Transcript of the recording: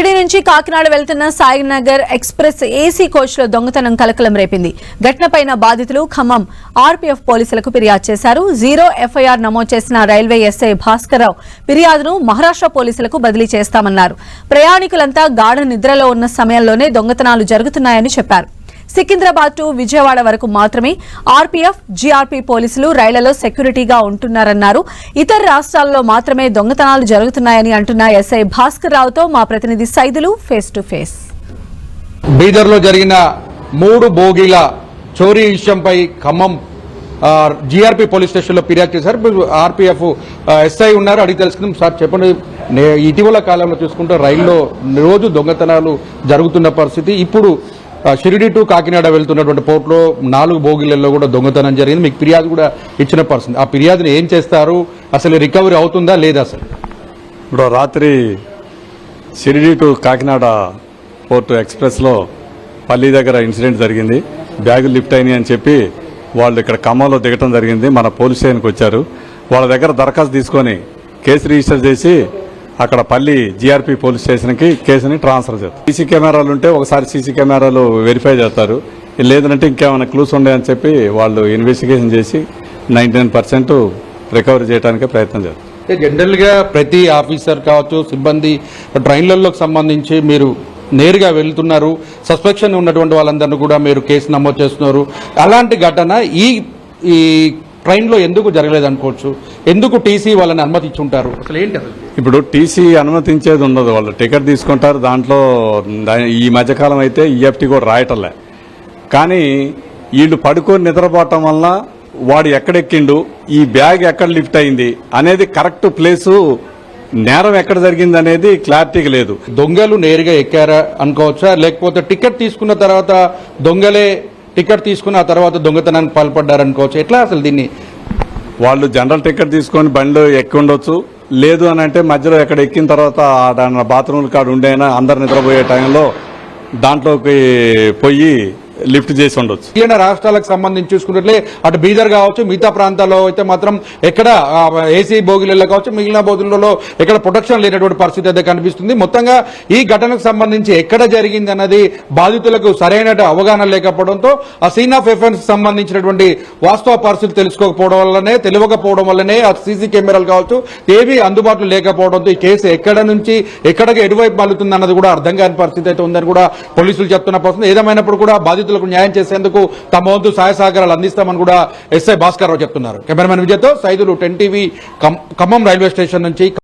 షిరిడి నుంచి కాకినాడ వెళ్తున్న Sainagar express AC coach లో దొంగతనం కలకలం రేపింది. ఘటనపైన బాధితులు ఖమ్మం ఆర్పీఎఫ్ పోలీసులకు ఫిర్యాదు చేశారు. 0 ఎఫ్ఐఆర్ నమోదు చేసిన రైల్వే ఎస్ఐ భాస్కర్రావు ఫిర్యాదును మహారాష్ట్ర పోలీసులకు బదిలీ చేస్తామన్నారు. ప్రయాణికులంతా గాఢ నిద్రలో ఉన్న సమయంలోనే దొంగతనాలు జరుగుతున్నాయని చెప్పారు. సికింద్రాబాద్ టు విజయవాడ వరకు మాత్రమే ఆర్పీఎఫ్, జీఆర్పీ పోలీసులు రైళ్లలో సెక్యూరిటీగా ఉంటున్నారన్నారు. ఇతర రాష్ట్రాల్లో మాత్రమే దొంగతనాలు జరుగుతున్నాయని అంటున్న ఎస్ఐ భాస్కర్ రావుతో మా ప్రతినిధి సైదులు ఫేస్ టు ఫేస్. బీదర్లో జరిగిన 3 బోగీల చోరీ విషయంపై ఖమ్మం జీఆర్పీ పోలీస్ స్టేషన్లో ఫిర్యాదు చేశారు. ఆర్పీఎఫ్ ఎస్ఐ ఉన్నారు, అడిగి తెలుసుకుందాం. సార్ చెప్పండి, ఇటీవల కాలంలో చూసుకుంటే రైల్లో రోజు దొంగతనాలు జరుగుతున్న పరిస్థితి. ఇప్పుడు షిరిడి టు కాకినాడ వెళ్తున్నటువంటి పోర్టులో 4 బోగిళ్లలో కూడా దొంగతనం జరిగింది. మీకు ఫిర్యాదు కూడా ఇచ్చిన పరిస్థితి. ఆ ఫిర్యాదుని ఏం చేస్తారు, అసలు రికవరీ అవుతుందా లేదా? అసలు ఇప్పుడు రాత్రి షిరిడి టు కాకినాడ పోర్టు ఎక్స్ప్రెస్లో పల్లి దగ్గర ఇన్సిడెంట్ జరిగింది. బ్యాగులు లిఫ్ట్ అయినాయి అని చెప్పి వాళ్ళు ఇక్కడ ఖమ్మంలో దిగటం జరిగింది. మన పోలీస్ స్టేషన్కి వచ్చారు. వాళ్ళ దగ్గర దరఖాస్తు తీసుకొని కేసు రిజిస్టర్ చేసి అక్కడ పల్లి జీఆర్పీ పోలీస్ స్టేషన్కి కేసుని ట్రాన్స్ఫర్ చేస్తారు. సీసీ కెమెరాలు ఉంటే ఒకసారి సీసీ కెమెరాలు వెరిఫై చేస్తారు, లేదంటే ఇంకేమైనా క్లూస్ ఉన్నాయని చెప్పి వాళ్ళు ఇన్వెస్టిగేషన్ చేసి 99% రికవరీ చేయడానికి ప్రయత్నం చేస్తారు. జనరల్ గా ప్రతి ఆఫీసర్ కావచ్చు, సిబ్బంది ట్రైన్లలోకి సంబంధించి మీరు నేరుగా వెళ్తున్నారు, సస్పెక్షన్ ఉన్నటువంటి వాళ్ళందరినీ కూడా మీరు కేసు నమోదు చేస్తున్నారు. అలాంటి ఘటన ఈ ట్రైన్లో ఎందుకు జరగలేదు అనుకోవచ్చు? ఎందుకు టీసీ వాళ్ళని అనుమతించుంటారు? అసలు ఏంటి అసలు? ఇప్పుడు టీసీ అనుమతించేది ఉండదు, వాళ్ళు టికెట్ తీసుకుంటారు. దాంట్లో ఈ మధ్యకాలం అయితే ఈఎఫ్టీ కూడా రాయటంలే. కానీ వీళ్ళు పడుకొని నిద్రపోవటం వల్ల వాడు ఎక్కడెక్కిండు, ఈ బ్యాగ్ ఎక్కడ లిఫ్ట్ అయింది అనేది కరెక్ట్ ప్లేసు, నేరం ఎక్కడ జరిగింది అనేది క్లారిటీగా లేదు. దొంగలు నేరుగా ఎక్కారా అనుకోవచ్చా, లేకపోతే టికెట్ తీసుకున్న తర్వాత దొంగలే టికెట్ తీసుకుని ఆ తర్వాత దొంగతనానికి పాల్పడ్డారనుకోవచ్చు? ఎట్లా అసలు దీన్ని? వాళ్ళు జనరల్ టికెట్ తీసుకొని బండిలో ఎక్కి ఉండొచ్చు, లేదు అని అంటే మధ్యలో ఎక్కడ ఎక్కిన తర్వాత బాత్రూమ్ కాడ ఉండేనా అందరు నిద్రపోయే టైంలో దాంట్లోకి పోయి లిఫ్ట్ చేసి ఉండొచ్చు. మిగిలిన రాష్ట్రాలకు సంబంధించి చూసుకున్నట్లే అటు బీదర్ కావచ్చు, మిగతా ప్రాంతాల్లో అయితే మాత్రం ఎక్కడ ఏసీ బోగిలలో కావచ్చు, మిగిలిన బోగిలలో ఎక్కడ ప్రొటెక్షన్ లేనటువంటి పరిస్థితి అయితే కనిపిస్తుంది. మొత్తంగా ఈ ఘటనకు సంబంధించి ఎక్కడ జరిగింది అన్నది బాధితులకు సరైన అవగాహన లేకపోవడంతో ఆ సీన్ ఆఫ్ ఎఫెన్స్ సంబంధించినటువంటి వాస్తవ పరిస్థితి తెలియకపోవడం వల్లనే ఆ సీసీ కెమెరాలు కావచ్చు ఏవి అందుబాటులో లేకపోవడంతో ఈ కేసు ఎక్కడ నుంచి ఎక్కడికి ఎటువైపు మలుతుంది అన్నది కూడా అర్థం కాని పరిస్థితి అయితే ఉందని కూడా పోలీసులు చెప్తున్న పరిస్థితి. ఏదేమైనప్పుడు కూడా బాధితులకు న్యాయం చేసేందుకు తమ వంతు సహాయ సహకారాలు అందిస్తామని కూడా ఎస్ఐ భాస్కర్ రావు చెప్తున్నారు. కెమెరామెన్ విజయ్తో Saidulu 10 TV Khammam railway station నుంచి.